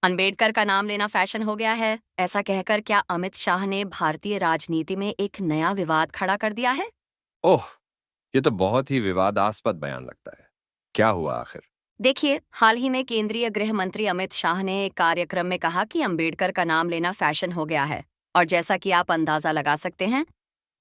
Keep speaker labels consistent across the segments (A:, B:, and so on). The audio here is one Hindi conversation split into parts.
A: अंबेडकर का नाम लेना फैशन हो गया है, ऐसा कहकर क्या अमित शाह ने भारतीय राजनीति में एक नया विवाद खड़ा कर दिया है?
B: ओह! ये तो बहुत ही विवादास्पद बयान लगता है। क्या हुआ आखिर?
A: देखिए, हाल ही में केंद्रीय गृह मंत्री अमित शाह ने एक कार्यक्रम में कहा कि अंबेडकर का नाम लेना फैशन हो गया है। और जैसा कि आप अंदाजा लगा सकते हैं,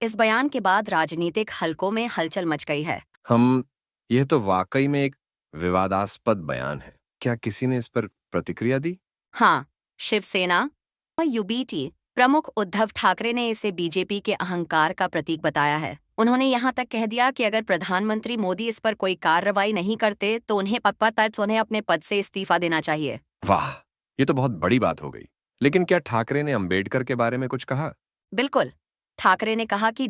A: इस बयान के बाद राजनीतिक हलकों में हलचल मच गई है।
B: हम ये तो वाक़ई में एक विवादास्पद बयान है। क्या किसी ने इस पर प्रतिक्रिया दी?
A: हाँ, शिवसेना और यूबीटी प्रमुख उद्धव ठाकरे ने इसे बीजेपी के अहंकार का प्रतीक बताया है। उन्होंने यहाँ तक कह दिया कि अगर प्रधानमंत्री मोदी इस पर कोई कार्रवाई नहीं करते तो उन्हें अपने पद से इस्तीफा देना चाहिए।
B: वाह! ये तो बहुत बड़ी बात हो गई। लेकिन क्या ठाकरे ने अंबेडकर के बारे में कुछ कहा?
A: बिल्कुल। ठाकरे ने कहा कि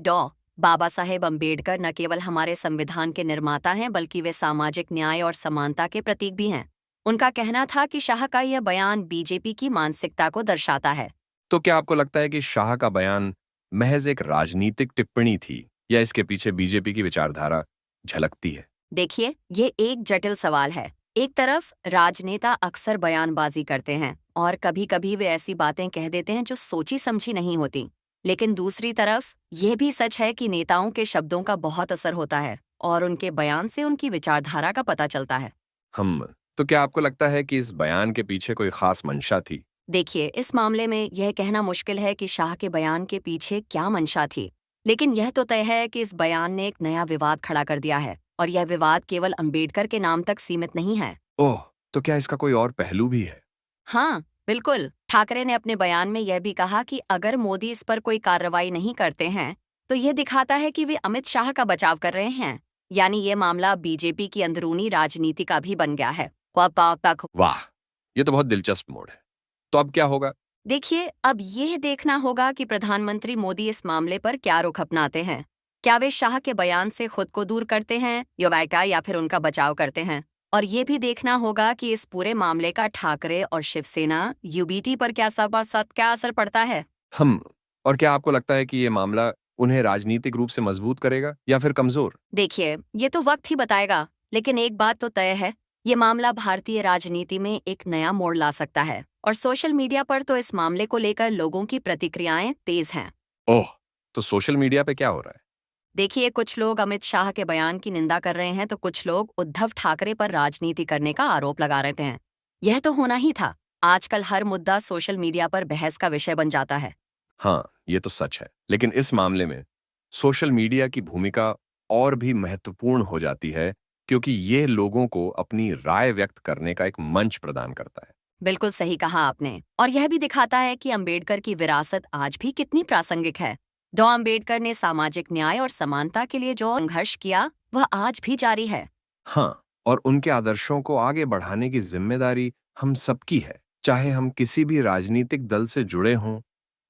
A: बाबा साहेब अम्बेडकर न केवल हमारे संविधान के निर्माता हैं बल्कि वे सामाजिक न्याय और समानता के प्रतीक भी हैं। उनका कहना था कि शाह का यह बयान बीजेपी की मानसिकता को दर्शाता है।
B: तो क्या आपको लगता है कि शाह का बयान महज़ एक राजनीतिक टिप्पणी थी या इसके पीछे बीजेपी की विचारधारा झलकती है?
A: देखिए, ये एक जटिल सवाल है। एक तरफ राजनेता अक्सर बयानबाजी करते हैं और कभी-कभी वे ऐसी बातें कह देते हैं जो सोची समझी नहीं होती। लेकिन दूसरी तरफ यह भी सच है कि नेताओं के शब्दों का बहुत असर होता है और उनके बयान से उनकी विचारधारा का पता चलता है।
B: हम तो क्या आपको लगता है कि इस बयान के पीछे कोई ख़ास मंशा थी?
A: देखिए, इस मामले में यह कहना मुश्किल है कि शाह के बयान के पीछे क्या मंशा थी। लेकिन यह तो तय है कि इस बयान ने एक नया विवाद खड़ा कर दिया है और यह विवाद केवल अंबेडकर के नाम तक सीमित नहीं है।
B: ओह! तो क्या इसका कोई और पहलू भी है?
A: हाँ, बिल्कुल। ठाकरे ने अपने बयान में यह भी कहा कि अगर मोदी इस पर कोई कार्रवाई नहीं करते हैं, तो यह दिखाता है कि वे अमित शाह का बचाव कर रहे हैं। यानी ये मामला बीजेपी की अंदरूनी राजनीति का भी बन गया है।
B: वाह! ये तो बहुत दिलचस्प मोड़ है। तो अब क्या होगा?
A: देखिए, अब यह देखना होगा कि प्रधानमंत्री मोदी इस मामले पर क्या रुख अपनाते हैं। क्या वे शाह के बयान से खुद को दूर करते हैं या फिर उनका बचाव करते हैं। और ये भी देखना होगा कि इस पूरे मामले का ठाकरे और शिवसेना यूबीटी पर क्या असर पड़ता है।
B: हम और क्या आपको लगता है कि ये मामला उन्हें राजनीतिक रूप से मजबूत करेगा या फिर कमज़ोर?
A: देखिए, ये तो वक्त ही बताएगा। लेकिन एक बात तो तय है, ये मामला भारतीय राजनीति में एक नया मोड़ ला सकता है और सोशल मीडिया पर तो इस मामले को लेकर लोगों की प्रतिक्रियाएं तेज हैं।
B: ओह! तो सोशल मीडिया पे क्या हो रहा है?
A: देखिए, कुछ लोग अमित शाह के बयान की निंदा कर रहे हैं तो कुछ लोग उद्धव ठाकरे पर राजनीति करने का आरोप लगा रहे हैं। यह तो होना ही था। आजकल हर मुद्दा सोशल मीडिया पर बहस का विषय बन जाता है।
B: हाँ, ये तो सच है। लेकिन इस मामले में सोशल मीडिया की भूमिका और भी महत्वपूर्ण हो जाती है क्योंकि ये लोगों को अपनी राय व्यक्त करने का एक मंच प्रदान करता है।
A: बिल्कुल सही कहा आपने। और यह भी दिखाता है कि अंबेडकर की विरासत आज भी कितनी प्रासंगिक है। अंबेडकर ने सामाजिक न्याय और समानता के लिए जो संघर्ष किया, वह आज भी जारी है।
B: हाँ, और उनके आदर्शों को आगे बढ़ाने की जिम्मेदारी हम सबकी है, चाहे हम किसी भी राजनीतिक दल से जुड़े हों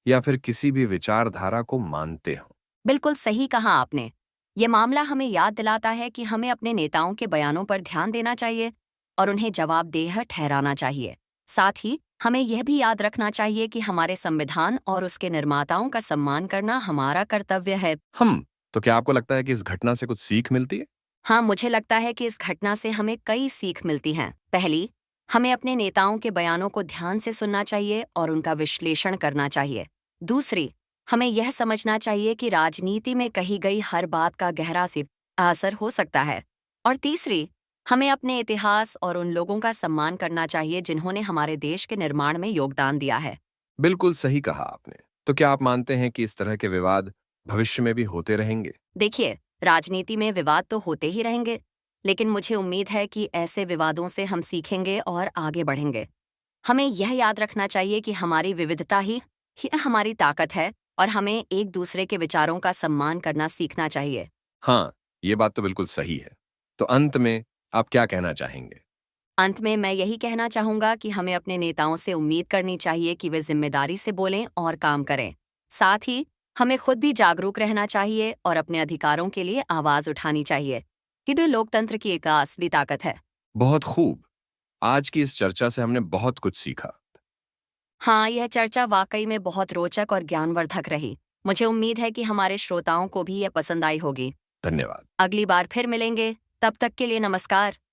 B: या फिर किसी भी विचारधारा को मानते हों।
A: बिल्कुल सही कहा आपने। ये मामला हमें याद दिलाता है कि हमें अपने नेताओं के बयानों पर ध्यान देना चाहिए और उन्हें जवाबदेह ठहराना चाहिए। साथ ही हमें यह भी याद रखना चाहिए कि हमारे संविधान और उसके निर्माताओं का सम्मान करना हमारा कर्तव्य है।
B: हम तो क्या आपको लगता है कि इस घटना से कुछ सीख मिलती है?
A: हाँ, मुझे लगता है कि इस घटना से हमें कई सीख मिलती हैं। पहली, हमें अपने नेताओं के बयानों को ध्यान से सुनना चाहिए और उनका विश्लेषण करना चाहिए। दूसरी, हमें यह समझना चाहिए कि राजनीति में कही गई हर बात का गहरा से असर हो सकता है। और तीसरी, हमें अपने इतिहास और उन लोगों का सम्मान करना चाहिए जिन्होंने हमारे देश के निर्माण में योगदान दिया है।
B: बिल्कुल सही कहा आपने। तो क्या आप मानते हैं कि इस तरह के विवाद भविष्य में भी होते रहेंगे?
A: देखिए, राजनीति में विवाद तो होते ही रहेंगे, लेकिन मुझे उम्मीद है कि ऐसे विवादों से हम सीखेंगे और आगे बढ़ेंगे। हमें यह याद रखना चाहिए कि हमारी विविधता ही हमारी ताकत है और हमें एक दूसरे के विचारों का सम्मान करना सीखना चाहिए।
B: हाँ, ये बात तो बिल्कुल सही है। तो अंत में आप क्या कहना चाहेंगे?
A: अंत में मैं यही कहना चाहूंगा कि हमें अपने नेताओं से उम्मीद करनी चाहिए कि वे जिम्मेदारी से बोलें और काम करें। साथ ही हमें खुद भी जागरूक रहना चाहिए और अपने अधिकारों के लिए आवाज उठानी चाहिए, कि जो लोकतंत्र की एक असली ताकत है।
B: बहुत खूब। आज की इस चर्चा से हमने बहुत कुछ सीखा।
A: हाँ, यह चर्चा वाकई में बहुत रोचक और ज्ञानवर्धक रही। मुझे उम्मीद है कि हमारे श्रोताओं को भी यह पसंद आई होगी।
B: धन्यवाद।
A: अगली बार फिर मिलेंगे। तब तक के लिए नमस्कार।